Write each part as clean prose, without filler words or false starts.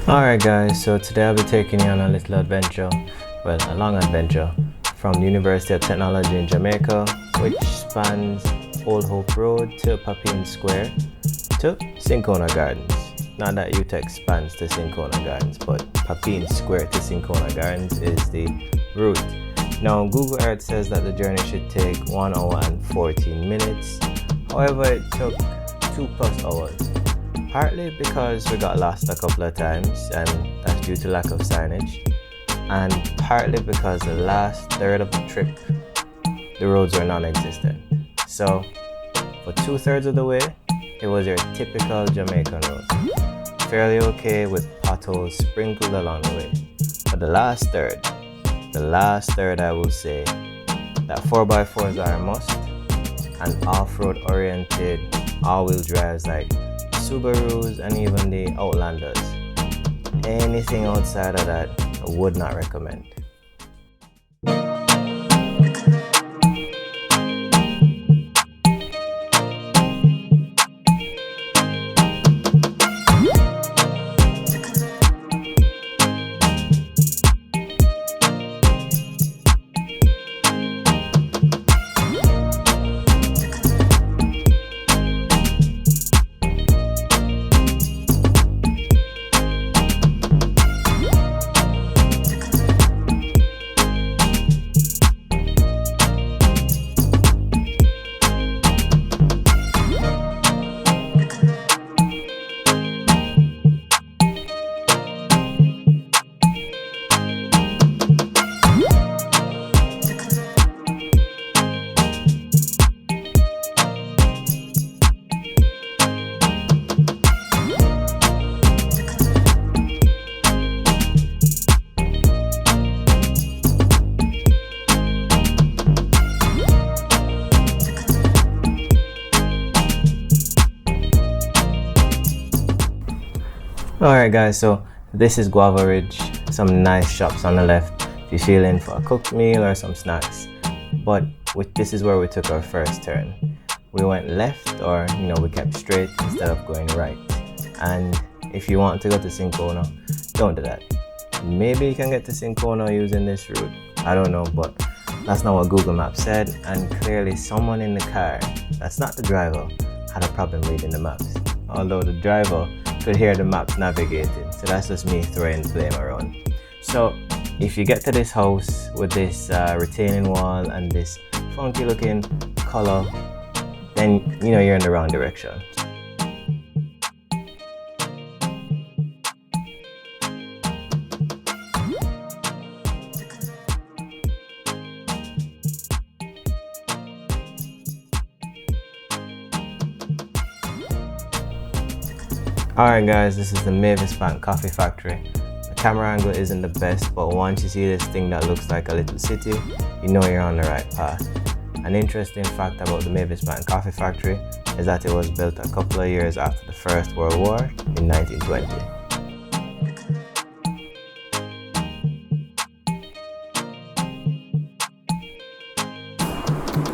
Alright guys, so today I'll be taking you on a little adventure, well a long adventure, from the University of Technology in Jamaica, which spans Old Hope Road to Papine Square to Cinchona Gardens. Not that UTech spans to Cinchona Gardens, but Papine Square to Cinchona Gardens is the route. Now Google Earth says that the journey should take 1 hour and 14 minutes, however it took 2+ hours. Partly because we got lost a couple of times, and that's due to lack of signage, and partly because the last third of the trip, the roads were non-existent. So, for 2/3 of the way, it was your typical Jamaican road. Fairly okay with potholes sprinkled along the way. But the last third I will say that 4x4s are a must, and off-road oriented all-wheel drives like Subarus and even the Outlanders. Anything outside of that I would not recommend. Alright guys, so this is Guava Ridge. Some nice shops on the left if you're feeling for a cooked meal or some snacks. But this is where we took our first turn. We went left, or we kept straight instead of going right. And if you want to go to Cinchona, don't do that. Maybe you can get to Cinchona using this route. I don't know, but that's not what Google Maps said, and clearly someone in the car, that's not the driver, had a problem reading the maps. Although the driver could hear the maps navigating, so that's just me throwing blame around. So if you get to this house with this retaining wall and this funky looking color, then you're in the wrong direction. Alright guys, this is the Mavis Bank Coffee Factory. The camera angle isn't the best, but once you see this thing that looks like a little city, you know you're on the right path. An interesting fact about the Mavis Bank Coffee Factory is that it was built a couple of years after the First World War in 1920.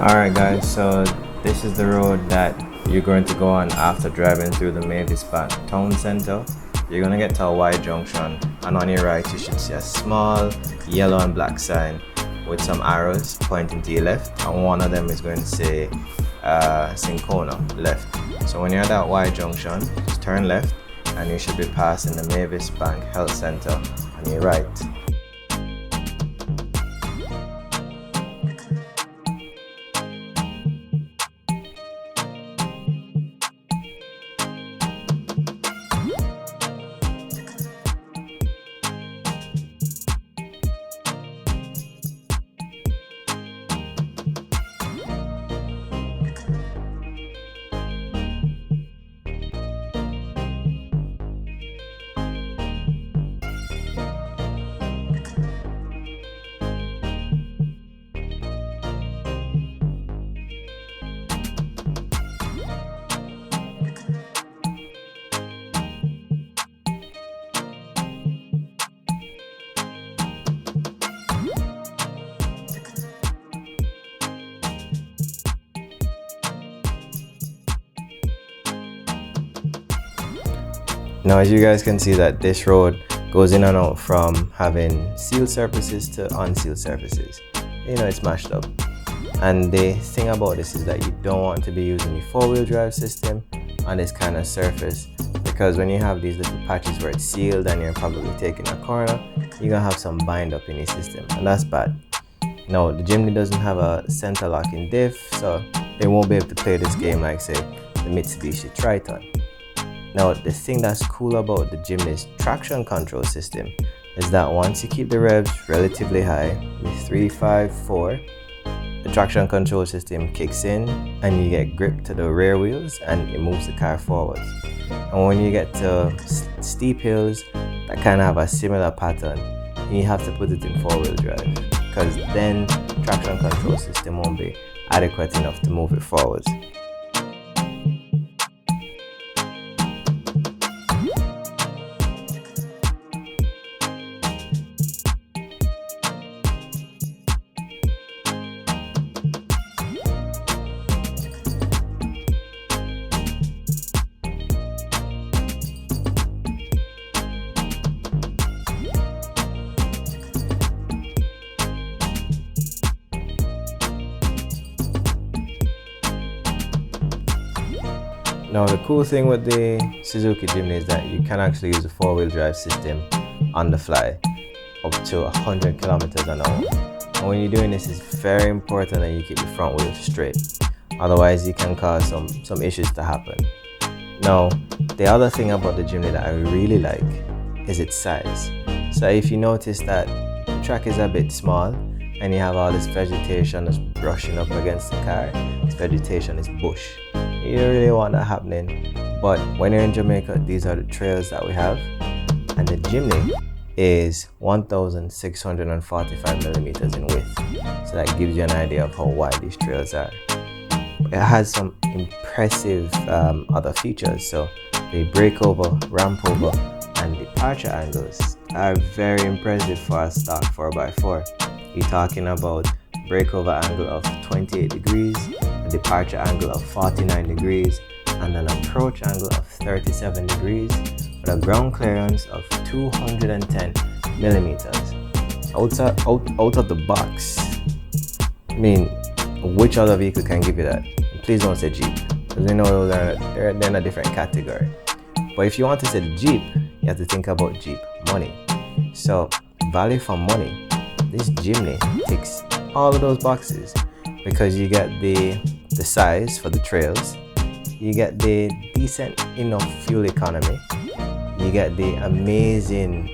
Alright guys, so this is the road that you're going to go on after driving through the Mavis Bank town center. You're going to get to a Y junction, and on your right you should see a small yellow and black sign with some arrows pointing to your left, and one of them is going to say Cinchona left. So when you're at that Y junction, just turn left and you should be passing the Mavis Bank Health Center on your right. Now as you guys can see that this road goes in and out from having sealed surfaces to unsealed surfaces. You know, it's mashed up. And the thing about this is that you don't want to be using your four-wheel drive system on this kind of surface, because when you have these little patches where it's sealed and you're probably taking a corner, you're gonna have some bind up in your system, and that's bad. Now the Jimny doesn't have a center locking diff, so they won't be able to play this game like say the Mitsubishi Triton. Now the thing that's cool about the Jimny's traction control system is that once you keep the revs relatively high with 3, 5, 4, the traction control system kicks in and you get grip to the rear wheels and it moves the car forwards. And when you get to steep hills that kind of have a similar pattern, you have to put it in four-wheel drive, because then traction control system won't be adequate enough to move it forwards. Now the cool thing with the Suzuki Jimny is that you can actually use a four-wheel drive system on the fly up to 100 kilometers an hour. And when you're doing this, it's very important that you keep the front wheels straight. Otherwise, you can cause some issues to happen. Now, the other thing about the Jimny that I really like is its size. So if you notice that the track is a bit small and you have all this vegetation that's brushing up against the car, this vegetation is bush. You don't really want that happening, but when you're in Jamaica, these are the trails that we have, and the Jimny is 1,645 millimeters in width, so that gives you an idea of how wide these trails are. It has some impressive other features, so the breakover, ramp over, and departure angles are very impressive for a stock 4x4. You're talking about breakover angle of 28 degrees, a departure angle of 49 degrees, and an approach angle of 37 degrees with a ground clearance of 210 millimeters. Out of the box, I mean, which other vehicle can give you that? Please don't say Jeep, because we know they're in a different category. But if you want to say the Jeep, you have to think about Jeep money. So value for money, this Jimny ticks all of those boxes, because you get the size for the trails, you get the decent enough fuel economy, you get the amazing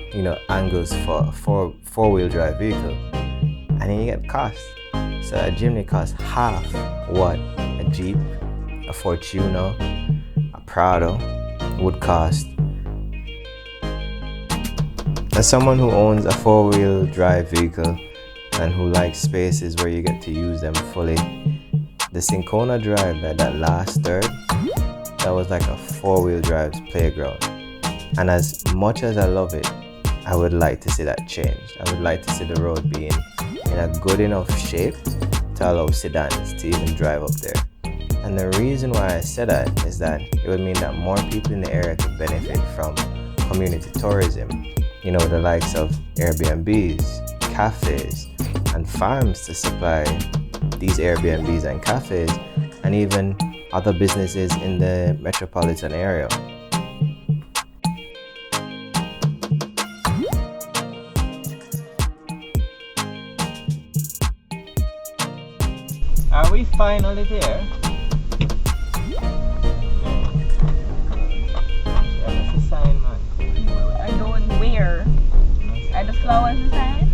angles for a four-wheel drive vehicle, and then you get cost. So a Jimny costs half what a Jeep, a Fortuner, a Prado would cost. As someone who owns a four-wheel drive vehicle and who likes spaces where you get to use them fully, the Cinchona drive, that last third, that was like a four-wheel drive playground. And as much as I love it, I would like to see that changed. I would like to see the road being in a good enough shape to allow sedans to even drive up there. And the reason why I said that is that it would mean that more people in the area could benefit from community tourism. The likes of Airbnbs, cafes, and farms to supply these Airbnbs and cafes, and even other businesses in the metropolitan area. Are we finally there? That's the sign, man. I don't know where. Are the flowers the sign?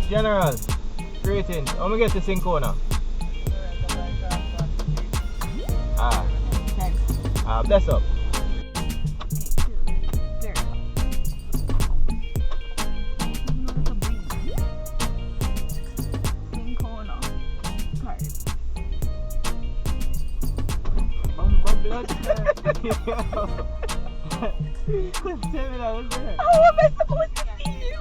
General, greetings. How we get to Cinchona? Bless up. blood How am I supposed to see you?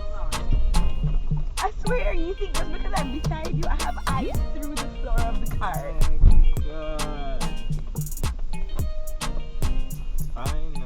I swear, you think just because I'm beside you, I have eyes through the floor of the car. God. Finally.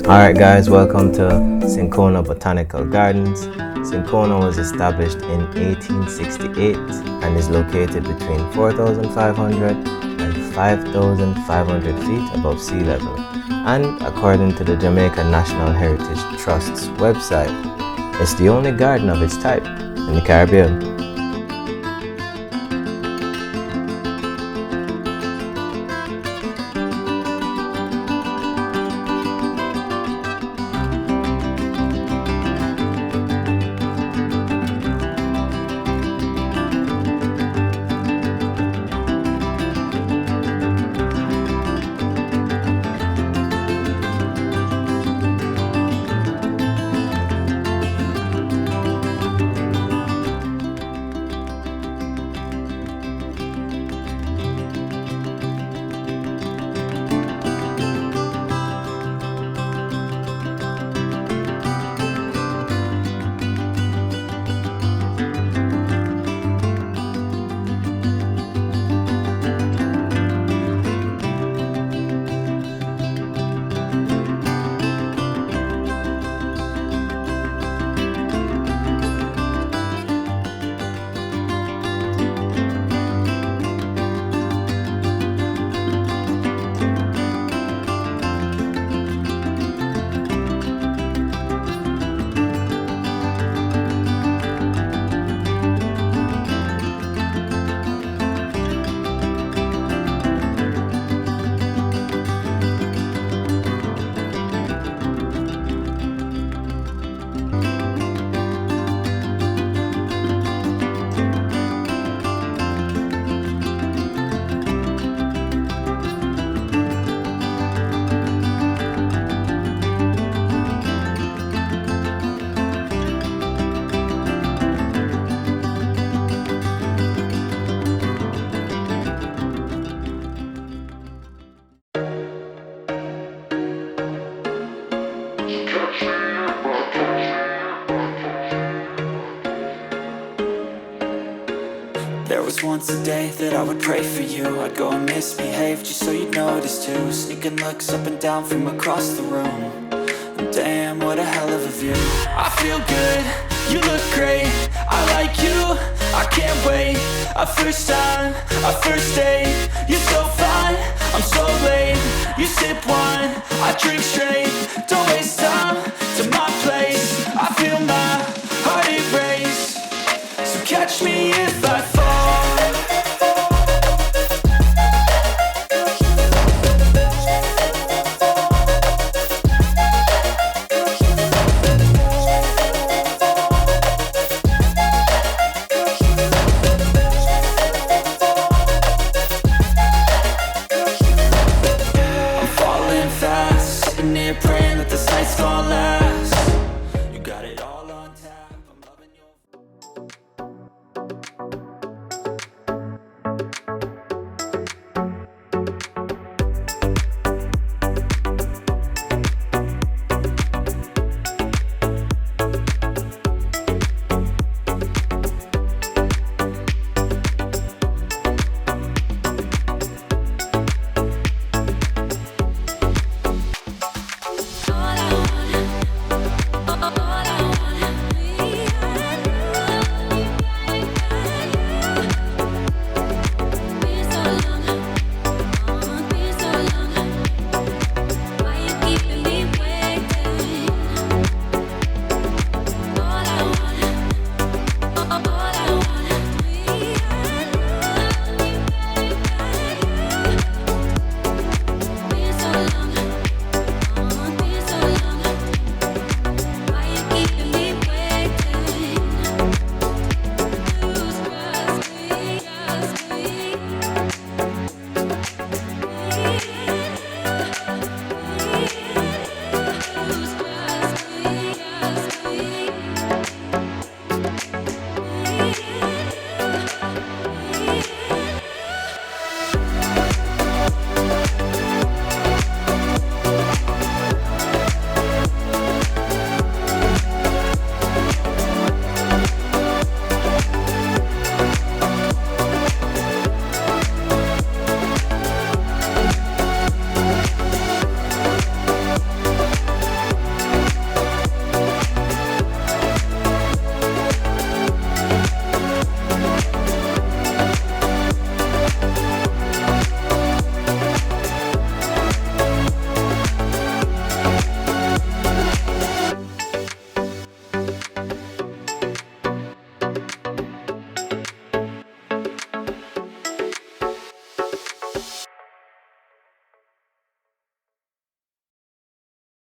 Alright guys, welcome to Cinchona Botanical Gardens. Cinchona was established in 1868 and is located between 4,500 and 5,500 feet above sea level. And according to the Jamaica National Heritage Trust's website, it's the only garden of its type in the Caribbean. There was once a day that I would pray for you. I'd go and misbehave just so you'd notice too. Sneaking looks up and down from across the room. And damn, what a hell of a view. I feel good, you look great, I like you, I can't wait. A first time, a first date. You're so fine, I'm so late. You sip wine, I drink straight. Don't waste time to my place. I feel my heart erase. So catch me if I